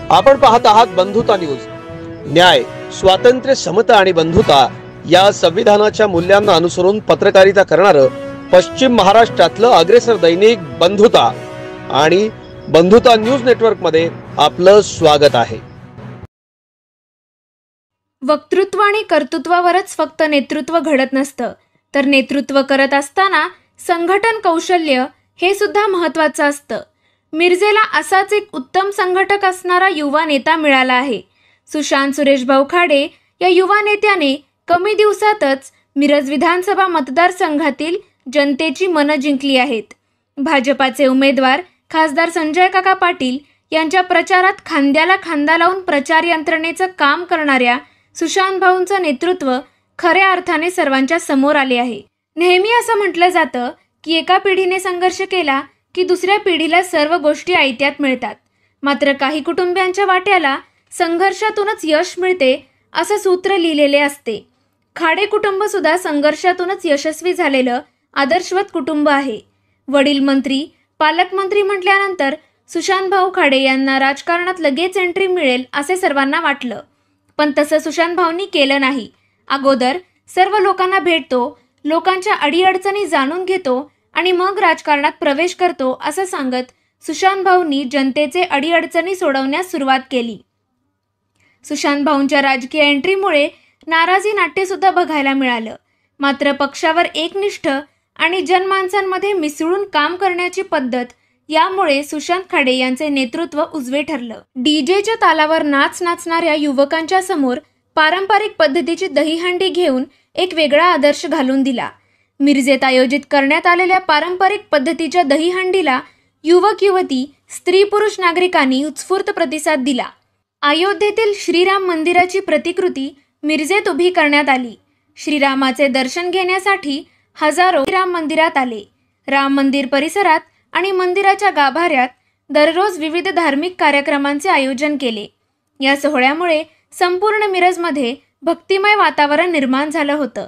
आपण पाहत आहात बंधुता न्यूज। न्याय, स्वातंत्र्य, समता आणि बंधुता या संविधानाच्या मूल्यांना अनुसरून पत्रकारिता करणारं पश्चिम महाराष्ट्रातलं अग्रेसर दैनिक बंधुता आणि बंधुता न्यूज नेटवर्क मध्ये आपलं स्वागत आहे। वक्तृत्व आणि कर्तृत्वावरच फक्त नेतृत्व घडत नसतं, तर नेतृत्व करत असताना संघटन कौशल्य हे सुद्धा महत्त्वाचं असतं। मिरजेला असाच एक उत्तम संघटक असणारा युवा नेता मिळाला आहे। सुशांत सुरेशभाऊ खाडे या युवा नेत्याने कमी दिवसातच मिरज विधानसभा मतदारसंघातील जनतेची मनं जिंकली आहेत। भाजपाचे उमेदवार खासदार संजय काका पाटील यांच्या प्रचारात खांद्याला खांदा लावून प्रचार यंत्रणेचं काम करणाऱ्या सुशांत भाऊंचं नेतृत्व खऱ्या अर्थाने सर्वांच्या समोर आले आहे। नेहमी असं म्हटलं जातं की एका पिढीने संघर्ष केला की दुसऱ्या पिढीला सर्व गोष्टी आयत्यात मिळतात, मात्र काही कुटुंबियांच्या वाट्याला संघर्षातूनच यश मिळते असं सूत्र लिहिलेले असते। खाडे कुटुंब सुद्धा संघर्षातूनच यशस्वी झालेलं आदर्शवत कुटुंब आहे। वडील मंत्री, पालकमंत्री म्हटल्यानंतर सुशांत भाऊ खाडे यांना राजकारणात लगेच एंट्री मिळेल असे सर्वांना वाटलं, पण तसं सुशांत भाऊंनी केलं नाही। अगोदर सर्व लोकांना भेटतो, लोकांच्या अडीअडचणी जाणून घेतो आणि मग राजकारणात प्रवेश करतो असं सांगत सुशांत भाऊंनी जनतेचे अडीअडचणी सोडवण्यास सुरुवात केली। सुशांत भाऊंच्या राजकीय एंट्रीमुळे नाराजी नाट्य सुद्धा बघायला मिळालं, मात्र पक्षावर एकनिष्ठ आणि जनमानसांमध्ये मिसळून काम करण्याची पद्धत यामुळे सुशांत खाडे यांचे नेतृत्व उजवे ठरलं। डीजेच्या तालावर नाचणाऱ्या युवकांच्या समोर पारंपरिक पद्धतीची दहीहंडी घेऊन एक वेगळा आदर्श घालून दिला। मिरजेत आयोजित करण्यात आलेल्या पारंपरिक पद्धतीच्या दहीहंडीला युवक युवती, स्त्री पुरुष नागरिकांनी उत्स्फूर्त प्रतिसाद दिला। अयोध्येतील श्रीराम मंदिराची प्रतिकृती मिरजेत उभी करण्यात आली। श्रीरामाचे दर्शन घेण्यासाठी हजारो राम मंदिरात आले। राम मंदिर परिसरात आणि मंदिराच्या गाभाऱ्यात दररोज विविध धार्मिक कार्यक्रमांचे आयोजन केले। या सोहळ्यामुळे संपूर्ण मिरजमध्ये भक्तिमय वातावरण निर्माण झालं होतं।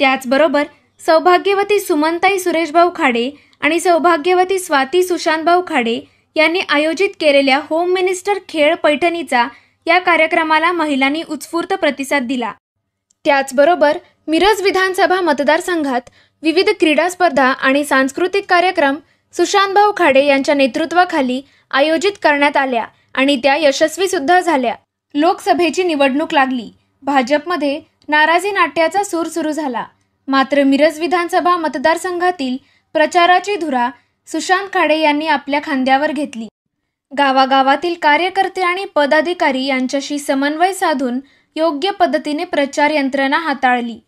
त्याचबरोबर सौभाग्यवती सुमनताई सुरेशभाऊ खाडे आणि सौभाग्यवती स्वाती सुशांतभाऊ खाडे यांनी आयोजित केलेल्या होम मिनिस्टर खेळ पैठणीचा या कार्यक्रमाला महिलांनी उत्स्फूर्त प्रतिसाद दिला। त्याचबरोबर मिरज विधानसभा मतदारसंघात विविध क्रीडा स्पर्धा आणि सांस्कृतिक कार्यक्रम सुशांतभाऊ खाडे यांच्या नेतृत्वाखाली आयोजित करण्यात आल्या आणि त्या यशस्वी सुद्धा झाल्या। लोकसभेची निवडणूक लागली, भाजपमध्ये नाराजी नाट्याचा सूर सुरू झाला, मात्र मिरज विधानसभा मतदारसंघातील प्रचाराची धुरा सुशांत खाडे यांनी आपल्या खांद्यावर घेतली। गावागावातील कार्यकर्ते आणि पदाधिकारी यांच्याशी समन्वय साधून योग्य पद्धतीने प्रचार यंत्रणा हाताळली।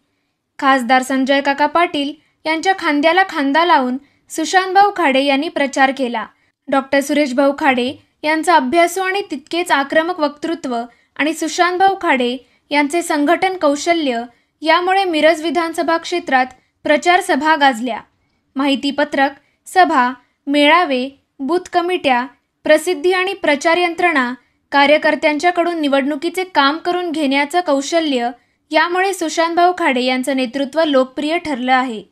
खासदार संजय काका पाटील यांच्या खांद्याला खांदा लावून सुशांतभाऊ खाडे यांनी प्रचार केला। डॉक्टर सुरेशभाऊ खाडे यांचा अभ्यासू आणि तितकेच आक्रमक वक्तृत्व आणि सुशांतभाऊ खाडे यांचे संघटन कौशल्य यामुळे मिरज विधानसभा क्षेत्रात प्रचार सभा गाजल्या। माहितीपत्रक, सभा, मेळावे, बूथ कमिट्या, प्रसिद्धी आणि प्रचार यंत्रणा, कार्यकर्त्यांच्याकडून निवडणुकीचे काम करून घेण्याचं कौशल्य यामुळे सुशांतभाऊ खाडे यांचं नेतृत्व लोकप्रिय ठरलं आहे।